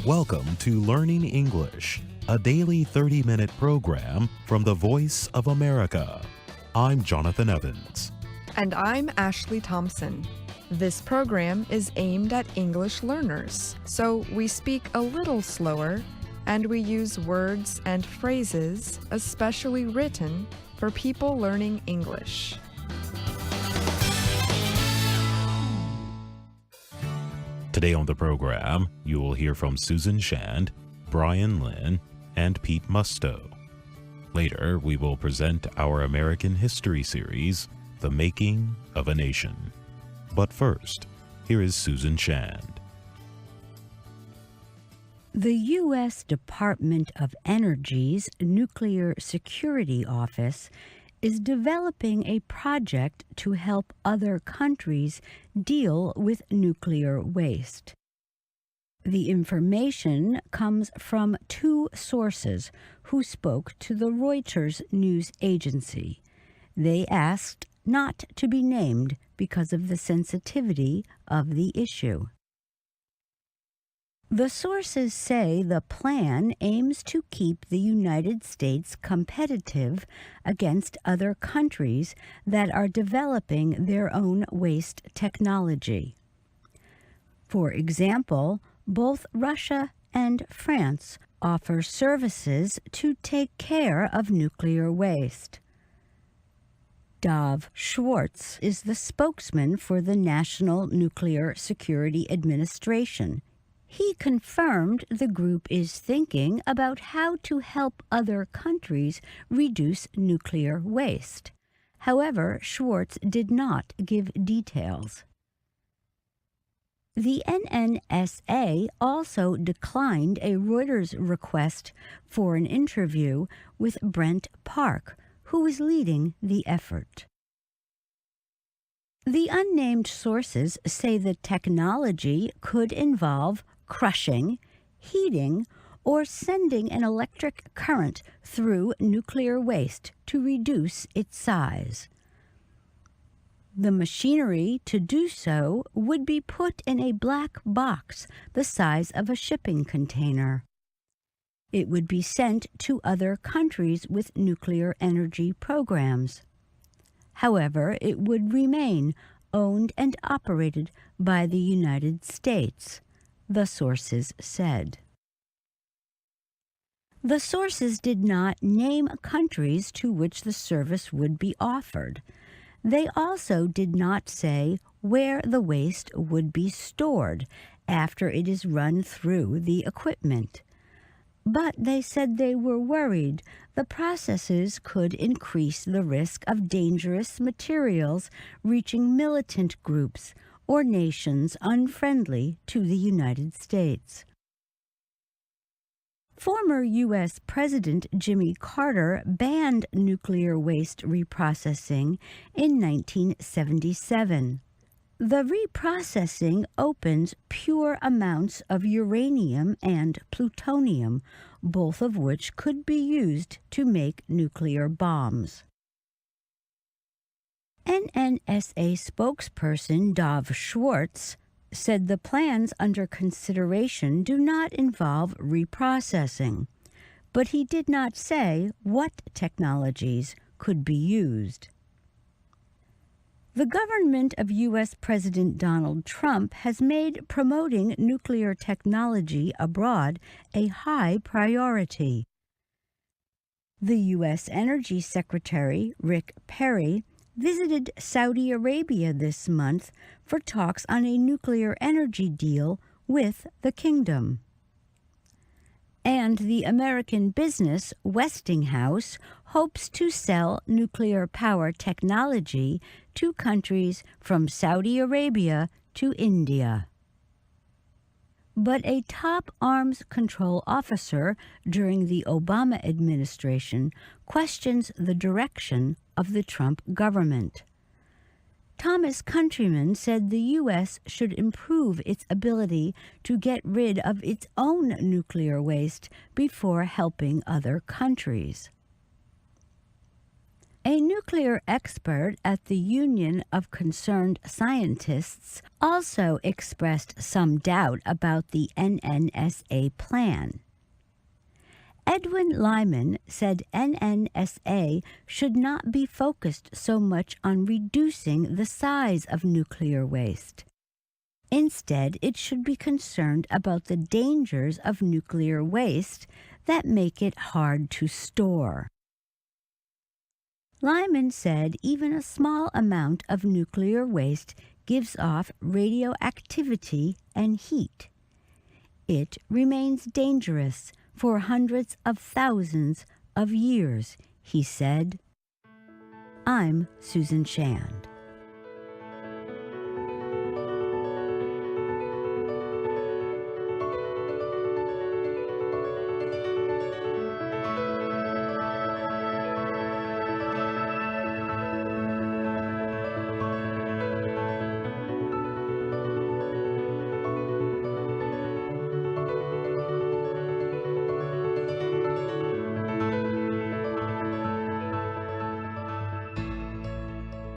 Welcome to Learning English, a daily 30-minute program from the Voice of America. I'm Jonathan Evans. And I'm Ashley Thompson. This program is aimed at English learners, so we speak a little slower and we use words and phrases especially written for people learning English. Today on the program, you will hear from Susan Shand, Brian Lynn, and Pete Musto. Later, we will present our American history series, The Making of a Nation. But first, here is Susan Shand. The U.S. Department of Energy's Nuclear Security Office is developing a project to help other countries deal with nuclear waste. The information comes from two sources who spoke to the Reuters news agency. They asked not to be named because of the sensitivity of the issue. The sources say the plan aims to keep the United States competitive against other countries that are developing their own waste technology. For example, both Russia and France offer services to take care of nuclear waste. Dov Schwartz is the spokesman for the National Nuclear Security Administration. He confirmed the group is thinking about how to help other countries reduce nuclear waste. However, Schwartz did not give details. The NNSA also declined a Reuters request for an interview with Brent Park, who is leading the effort. The unnamed sources say the technology could involve crushing, heating, or sending an electric current through nuclear waste to reduce its size. The machinery to do so would be put in a black box the size of a shipping container. It would be sent to other countries with nuclear energy programs. However, it would remain owned and operated by the United States, the sources said. The sources did not name countries to which the service would be offered. They also did not say where the waste would be stored after it is run through the equipment. But they said they were worried the processes could increase the risk of dangerous materials reaching militant groups or nations unfriendly to the United States. Former U.S. President Jimmy Carter banned nuclear waste reprocessing in 1977. The reprocessing opens pure amounts of uranium and plutonium, both of which could be used to make nuclear bombs. NNSA spokesperson Dov Schwartz said the plans under consideration do not involve reprocessing, but he did not say what technologies could be used. The government of U.S. President Donald Trump has made promoting nuclear technology abroad a high priority. The U.S. Energy Secretary, Rick Perry, visited Saudi Arabia this month for talks on a nuclear energy deal with the kingdom. And the American business Westinghouse hopes to sell nuclear power technology to countries from Saudi Arabia to India. But a top arms control officer during the Obama administration questions the direction of the Trump government. Thomas Countryman said the U.S. should improve its ability to get rid of its own nuclear waste before helping other countries. A nuclear expert at the Union of Concerned Scientists also expressed some doubt about the NNSA plan. Edwin Lyman said NNSA should not be focused so much on reducing the size of nuclear waste. Instead, it should be concerned about the dangers of nuclear waste that make it hard to store. Lyman said even a small amount of nuclear waste gives off radioactivity and heat. It remains dangerous for hundreds of thousands of years, he said. I'm Susan Shand.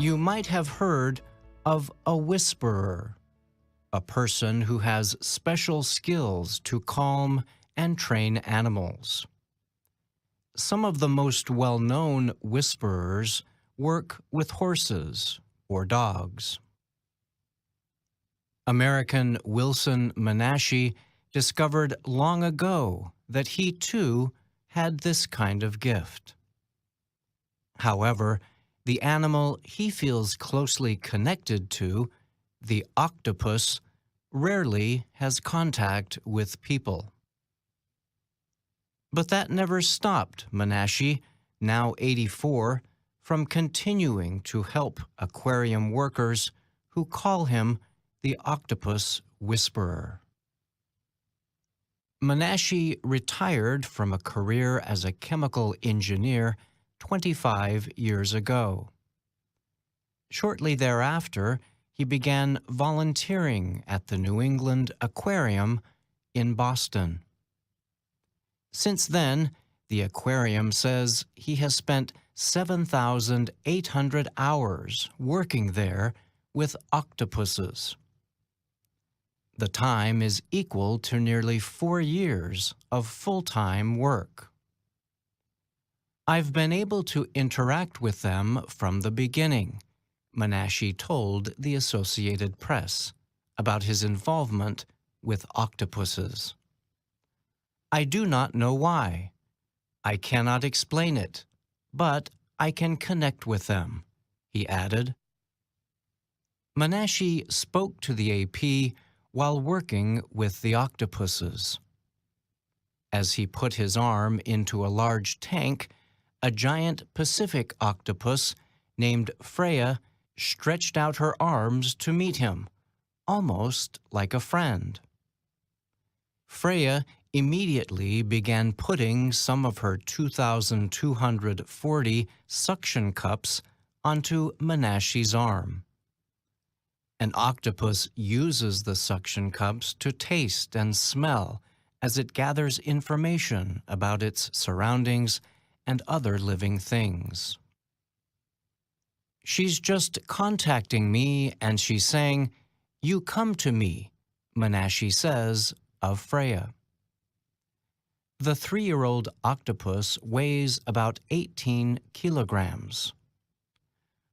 You might have heard of a whisperer, a person who has special skills to calm and train animals. Some of the most well-known whisperers work with horses or dogs. American Wilson Menashe discovered long ago that he too had this kind of gift. However, the animal he feels closely connected to, the octopus, rarely has contact with people. But that never stopped Menashe, now 84, from continuing to help aquarium workers who call him the octopus whisperer. Menashe retired from a career as a chemical engineer 25 years ago. Shortly thereafter, he began volunteering at the New England Aquarium in Boston. Since then, the aquarium says he has spent 7,800 hours working there with octopuses. The time is equal to nearly 4 years of full-time work. I've been able to interact with them from the beginning, Menashe told the Associated Press about his involvement with octopuses. I do not know why. I cannot explain it, but I can connect with them, he added. Menashe spoke to the AP while working with the octopuses. As he put his arm into a large tank, a giant Pacific octopus named Freya stretched out her arms to meet him, almost like a friend. Freya immediately began putting some of her 2,240 suction cups onto Menashe's arm. An octopus uses the suction cups to taste and smell as it gathers information about its surroundings and other living things. She's just contacting me and she's saying, "You come to me," Menashe says of Freya. The 3-year-old octopus weighs about 18 kilograms.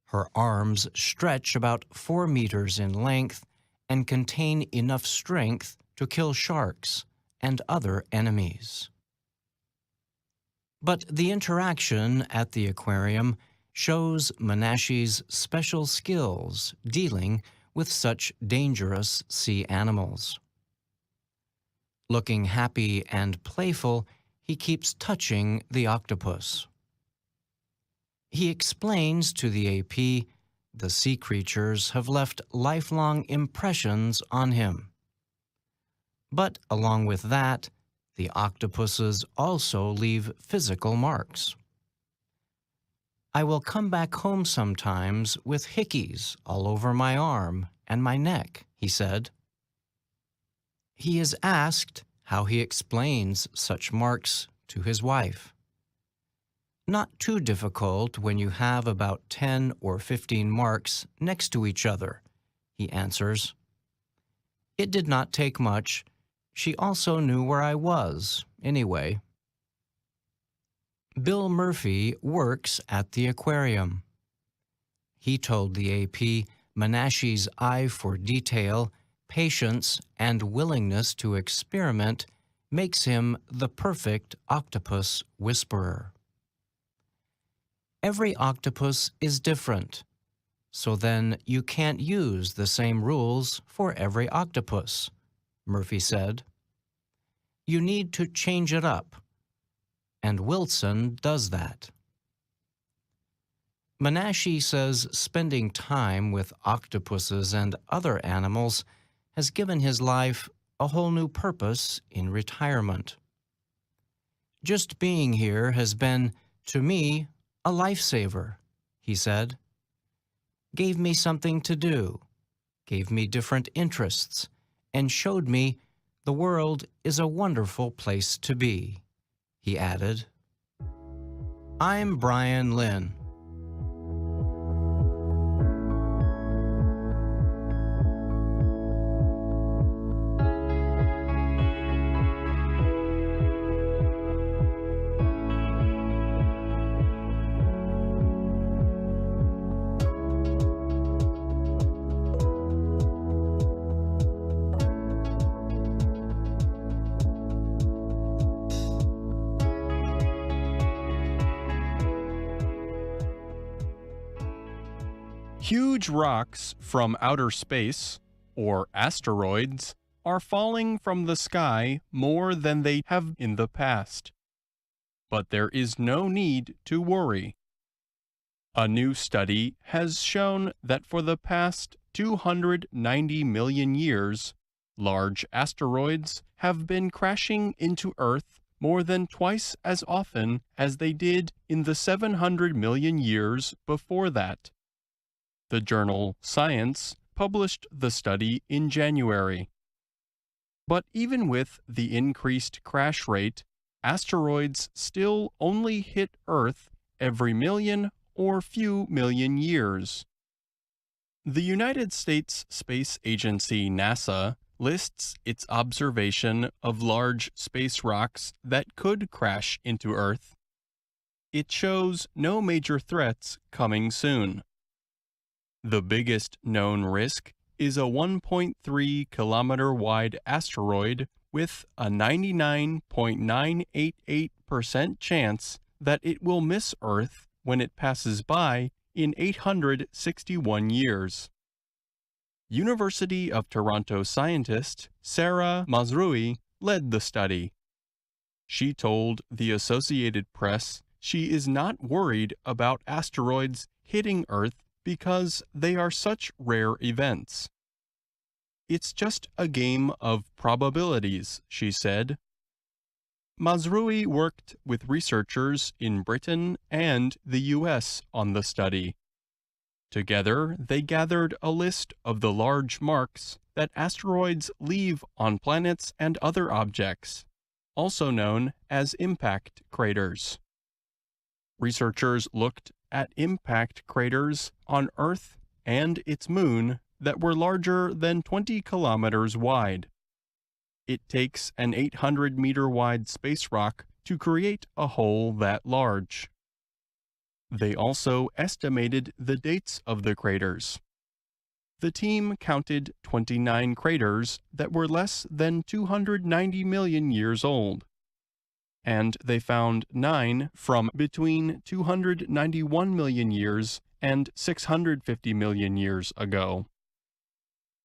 Her arms stretch about 4 meters in length and contain enough strength to kill sharks and other enemies. But the interaction at the aquarium shows Menashe's special skills dealing with such dangerous sea animals. Looking happy and playful, he keeps touching the octopus. He explains to the AP the sea creatures have left lifelong impressions on him. But along with that, the octopuses also leave physical marks. I will come back home sometimes with hickeys all over my arm and my neck, he said. He is asked how he explains such marks to his wife. Not too difficult when you have about 10 or 15 marks next to each other, he answers. It did not take much. She also knew where I was, anyway. Bill Murphy works at the aquarium. He told the AP Menashe's eye for detail, patience, and willingness to experiment makes him the perfect octopus whisperer. Every octopus is different, so then you can't use the same rules for every octopus, Murphy said. You need to change it up, and Wilson does that. Menashe says spending time with octopuses and other animals has given his life a whole new purpose in retirement. Just being here has been, to me, a lifesaver, he said. Gave me something to do, gave me different interests, and showed me the world is a wonderful place to be, he added. I'm Brian Lynn. Huge rocks from outer space, or asteroids, are falling from the sky more than they have in the past. But there is no need to worry. A new study has shown that for the past 290 million years, large asteroids have been crashing into Earth more than twice as often as they did in the 700 million years before that. The journal Science published the study in January. But even with the increased crash rate, asteroids still only hit Earth every million or few million years. The United States Space Agency NASA lists its observation of large space rocks that could crash into Earth. It shows no major threats coming soon. The biggest known risk is a 1.3 kilometer wide asteroid with a 99.988% chance that it will miss Earth when it passes by in 861 years. University of Toronto scientist Sarah Mazrui led the study. She told the Associated Press she is not worried about asteroids hitting Earth because they are such rare events. It's just a game of probabilities, she said. Mazrui worked with researchers in Britain and the US on the study. Together, they gathered a list of the large marks that asteroids leave on planets and other objects, also known as impact craters. Researchers looked at impact craters on Earth and its moon that were larger than 20 kilometers wide. It takes an 800-meter wide space rock to create a hole that large. They also estimated the dates of the craters. The team counted 29 craters that were less than 290 million years old, and they found 9 from between 291 million years and 650 million years ago.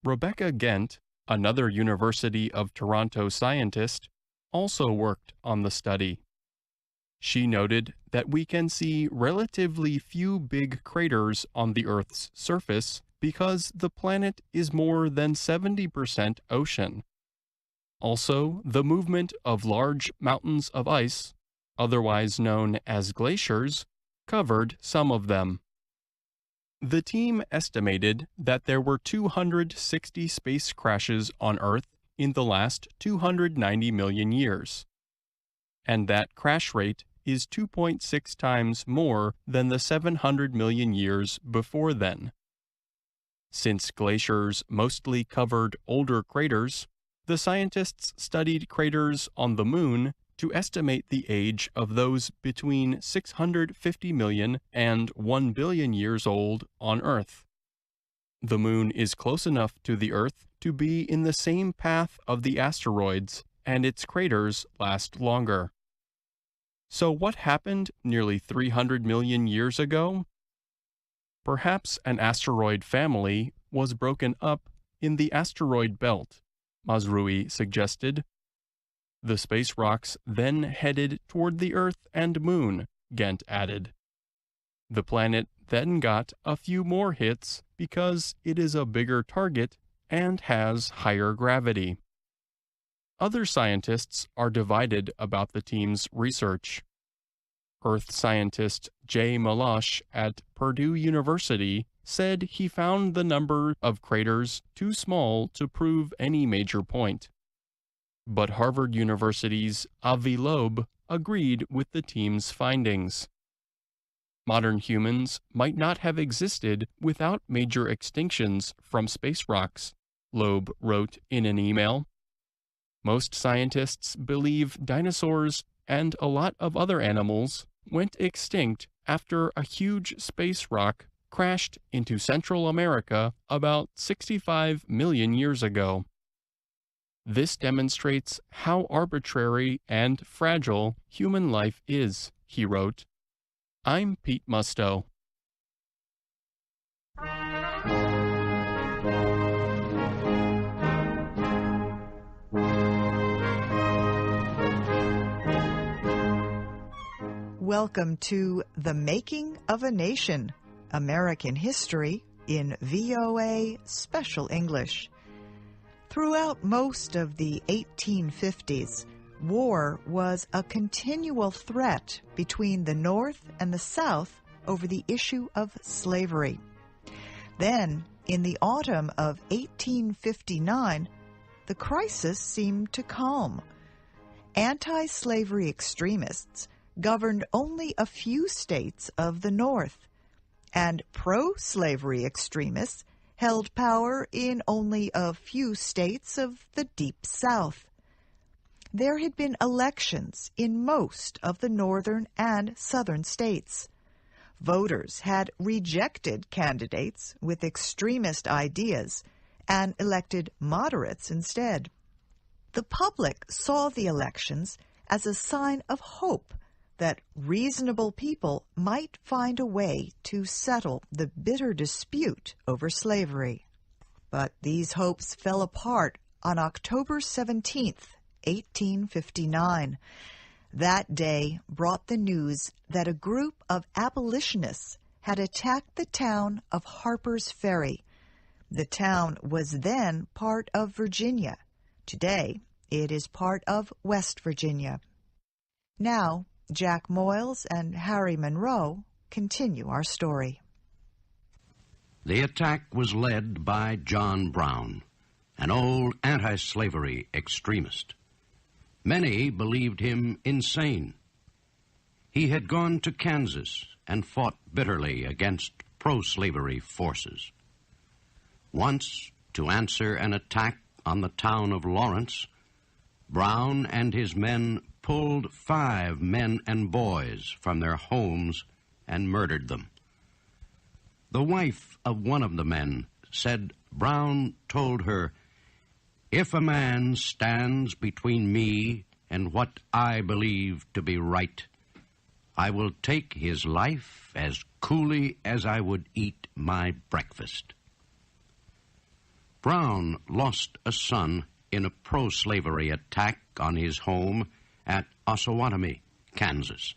Rebecca Gent, another University of Toronto scientist, also worked on the study. She noted that we can see relatively few big craters on the Earth's surface because the planet is more than 70% ocean. Also, the movement of large mountains of ice, otherwise known as glaciers, covered some of them. The team estimated that there were 260 space crashes on Earth in the last 290 million years, and that crash rate is 2.6 times more than the 700 million years before then. Since glaciers mostly covered older craters, the scientists studied craters on the Moon to estimate the age of those between 650 million and 1 billion years old on Earth. The Moon is close enough to the Earth to be in the same path of the asteroids, and its craters last longer. So what happened nearly 300 million years ago? Perhaps an asteroid family was broken up in the asteroid belt, Mazrui suggested. The space rocks then headed toward the Earth and Moon, Ghent added. The planet then got a few more hits because it is a bigger target and has higher gravity. Other scientists are divided about the team's research. Earth scientist Jay Malash at Purdue University said he found the number of craters too small to prove any major point. But Harvard University's Avi Loeb agreed with the team's findings. Modern humans might not have existed without major extinctions from space rocks, Loeb wrote in an email. Most scientists believe dinosaurs and a lot of other animals went extinct after a huge space rock crashed into Central America about 65 million years ago. This demonstrates how arbitrary and fragile human life is, he wrote. I'm Pete Musto. Welcome to The Making of a Nation, American History in VOA Special English. Throughout most of the 1850s, war was a continual threat between the North and the South over the issue of slavery. Then, in the autumn of 1859, the crisis seemed to calm. Anti-slavery extremists governed only a few states of the North, and pro-slavery extremists held power in only a few states of the Deep South. There had been elections in most of the northern and southern states. Voters had rejected candidates with extremist ideas and elected moderates instead. The public saw the elections as a sign of hope that reasonable people might find a way to settle the bitter dispute over slavery. But these hopes fell apart on October 17th, 1859. That day brought the news that a group of abolitionists had attacked the town of Harper's Ferry. The town was then part of Virginia. Today, it is part of West Virginia. Now, Jack Moyles and Harry Monroe continue our story. The attack was led by John Brown, an old anti-slavery extremist. Many believed him insane. He had gone to Kansas and fought bitterly against pro-slavery forces. Once, to answer an attack on the town of Lawrence, Brown and his men pulled 5 men and boys from their homes and murdered them. The wife of one of the men said Brown told her, "If a man stands between me and what I believe to be right, I will take his life as coolly as I would eat my breakfast." Brown lost a son in a pro-slavery attack on his home at Osawatomie, Kansas.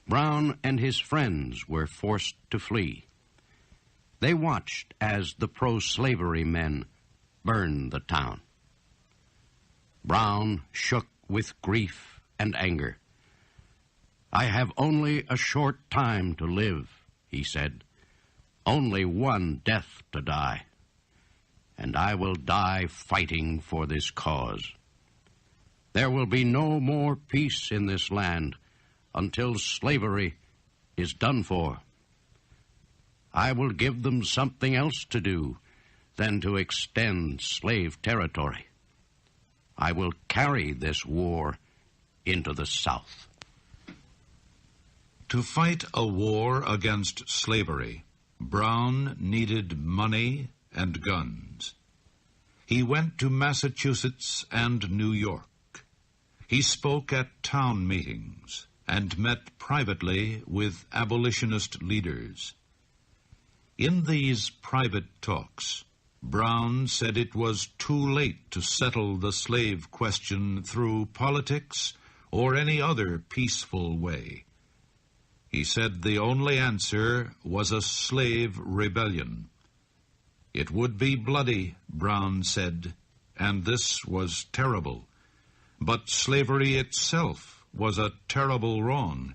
Brown and his friends were forced to flee. They watched as the pro-slavery men burned the town. Brown shook with grief and anger. "I have only a short time to live," he said, "only one death to die, and I will die fighting for this cause. There will be no more peace in this land until slavery is done for. I will give them something else to do than to extend slave territory. I will carry this war into the South. To fight a war against slavery, Brown needed money and guns. He went to Massachusetts and New York. He spoke at town meetings and met privately with abolitionist leaders. In these private talks, Brown said it was too late to settle the slave question through politics or any other peaceful way. He said the only answer was a slave rebellion. It would be bloody, Brown said, and this was terrible. But slavery itself was a terrible wrong,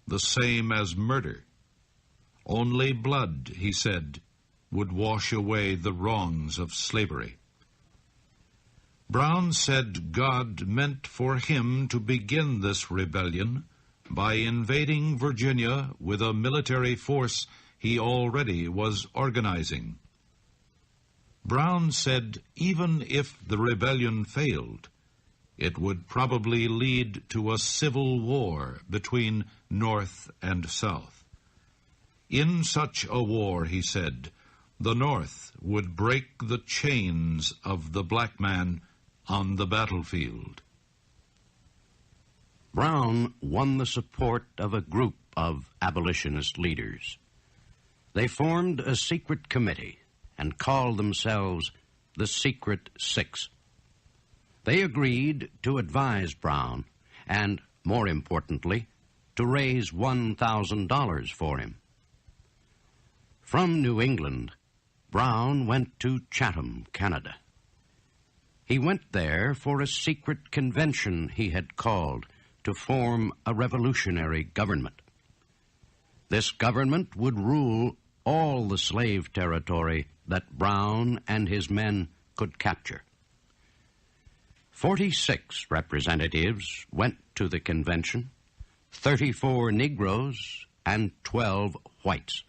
the same as murder. Only blood, he said, would wash away the wrongs of slavery. Brown said God meant for him to begin this rebellion by invading Virginia with a military force he already was organizing. Brown said even if the rebellion failed, it would probably lead to a civil war between North and South. In such a war, he said, the North would break the chains of the black man on the battlefield. Brown won the support of a group of abolitionist leaders. They formed a secret committee and called themselves the Secret Six. They agreed to advise Brown and, more importantly, to raise $1,000 for him. From New England, Brown went to Chatham, Canada. He went there for a secret convention he had called to form a revolutionary government. This government would rule all the slave territory that Brown and his men could capture. 46 representatives went to the convention, 34 Negroes and 12 whites.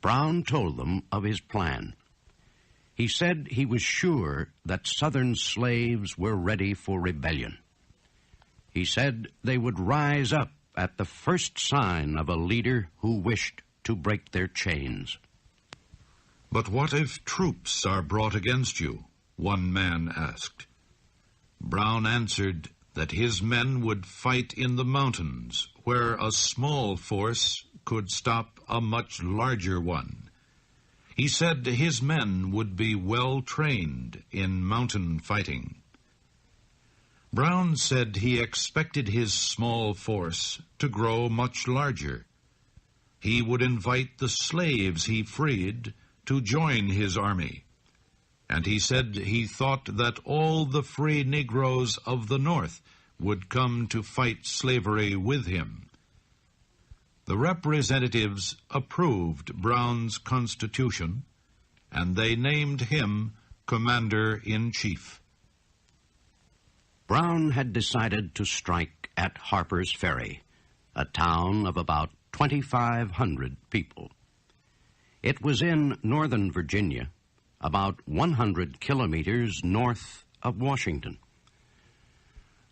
Brown told them of his plan. He said he was sure that Southern slaves were ready for rebellion. He said they would rise up at the first sign of a leader who wished to break their chains. But what if troops are brought against you? One man asked. Brown answered that his men would fight in the mountains, where a small force could stop a much larger one. He said his men would be well trained in mountain fighting. Brown said he expected his small force to grow much larger. He would invite the slaves he freed to join his army, and he said he thought that all the free Negroes of the North would come to fight slavery with him. The representatives approved Brown's constitution, and they named him Commander-in-Chief. Brown had decided to strike at Harper's Ferry, a town of about 2,500 people. It was in northern Virginia, about 100 kilometers north of Washington.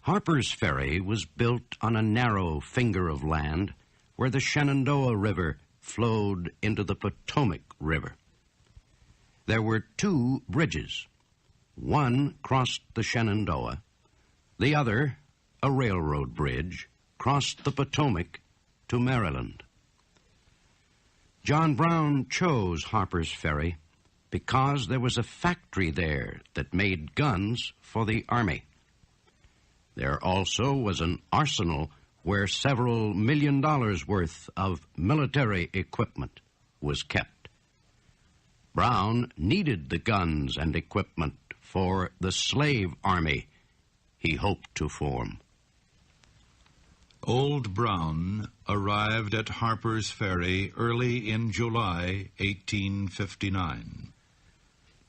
Harper's Ferry was built on a narrow finger of land where the Shenandoah River flowed into the Potomac River. There were two bridges. One crossed the Shenandoah. The other, a railroad bridge, crossed the Potomac to Maryland. John Brown chose Harper's Ferry because there was a factory there that made guns for the Army. There also was an arsenal where several $1 million worth of military equipment was kept. Brown needed the guns and equipment for the slave army he hoped to form. Old Brown arrived at Harper's Ferry early in July 1859.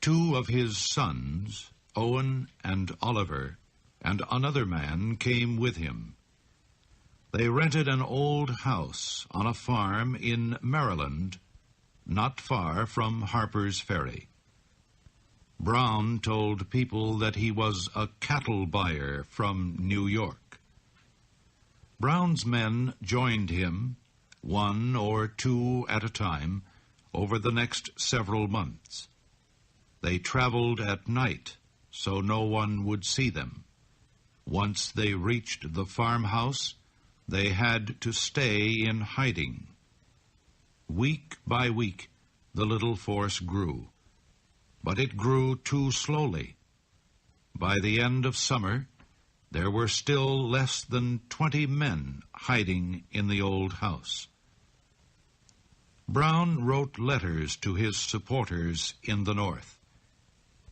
Two of his sons, Owen and Oliver, and another man came with him. They rented an old house on a farm in Maryland, not far from Harper's Ferry. Brown told people that he was a cattle buyer from New York. Brown's men joined him, 1 or 2 at a time, over the next several months. They traveled at night, so no one would see them. Once they reached the farmhouse, they had to stay in hiding. Week by week, the little force grew, but it grew too slowly. By the end of summer, there were still less than 20 men hiding in the old house. Brown wrote letters to his supporters in the North.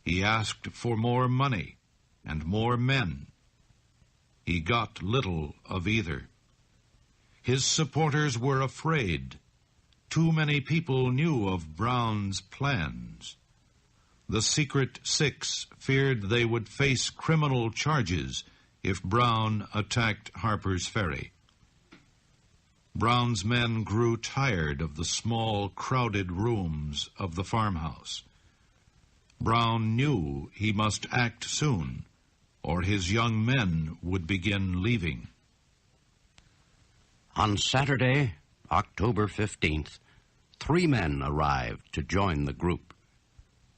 He asked for more money and more men. He got little of either. His supporters were afraid. Too many people knew of Brown's plans. The Secret Six feared they would face criminal charges if Brown attacked Harper's Ferry. Brown's men grew tired of the small, crowded rooms of the farmhouse. Brown knew he must act soon, or his young men would begin leaving. On Saturday, October 15th, 3 men arrived to join the group.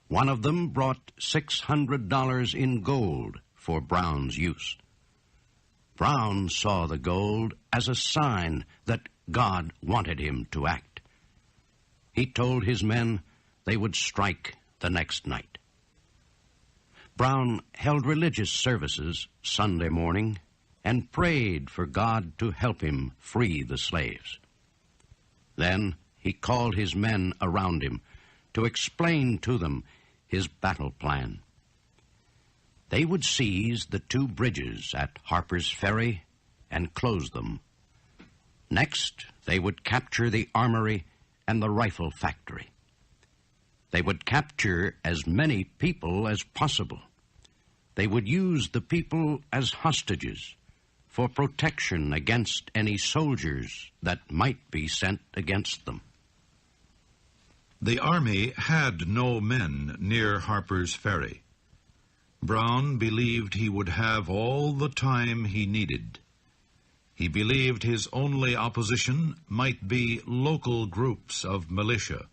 One of them brought $600 in gold for Brown's use. Brown saw the gold as a sign that God wanted him to act. He told his men they would strike the next night. Brown held religious services Sunday morning and prayed for God to help him free the slaves. Then he called his men around him to explain to them his battle plan. They would seize the 2 bridges at Harper's Ferry and close them. Next, they would capture the armory and the rifle factory. They would capture as many people as possible. They would use the people as hostages for protection against any soldiers that might be sent against them. The army had no men near Harper's Ferry. Brown believed he would have all the time he needed. He believed his only opposition might be local groups of militia.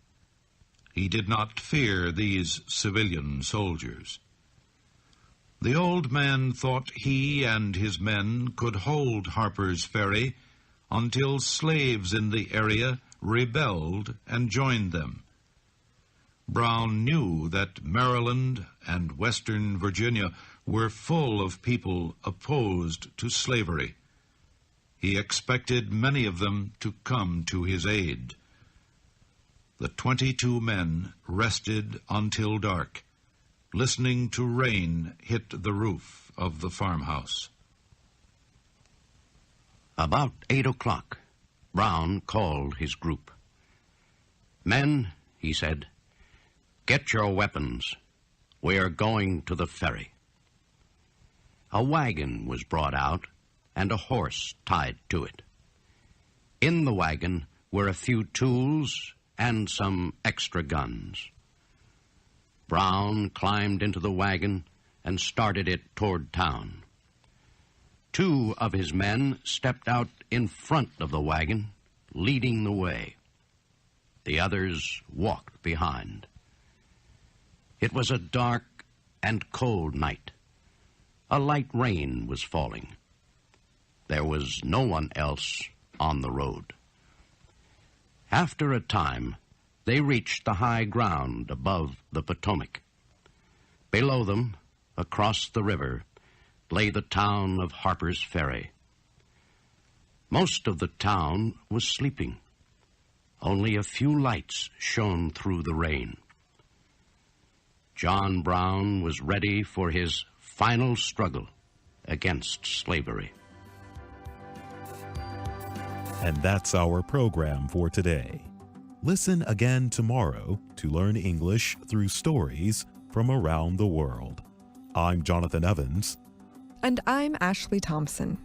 He did not fear these civilian soldiers. The old man thought he and his men could hold Harper's Ferry until slaves in the area rebelled and joined them. Brown knew that Maryland and Western Virginia were full of people opposed to slavery. He expected many of them to come to his aid. The 22 men rested until dark, listening to rain hit the roof of the farmhouse. About 8 o'clock, Brown called his group. "Men," he said, "get your weapons. We are going to the ferry." A wagon was brought out and a horse tied to it. In the wagon were a few tools and some extra guns. Brown climbed into the wagon and started it toward town. 2 of his men stepped out in front of the wagon, leading the way. The others walked behind. It was a dark and cold night. A light rain was falling. There was no one else on the road. After a time, they reached the high ground above the Potomac. Below them, across the river, lay the town of Harper's Ferry. Most of the town was sleeping. Only a few lights shone through the rain. John Brown was ready for his final struggle against slavery. And that's our program for today. Listen again tomorrow to learn English through stories from around the world. I'm Jonathan Evans. And I'm Ashley Thompson.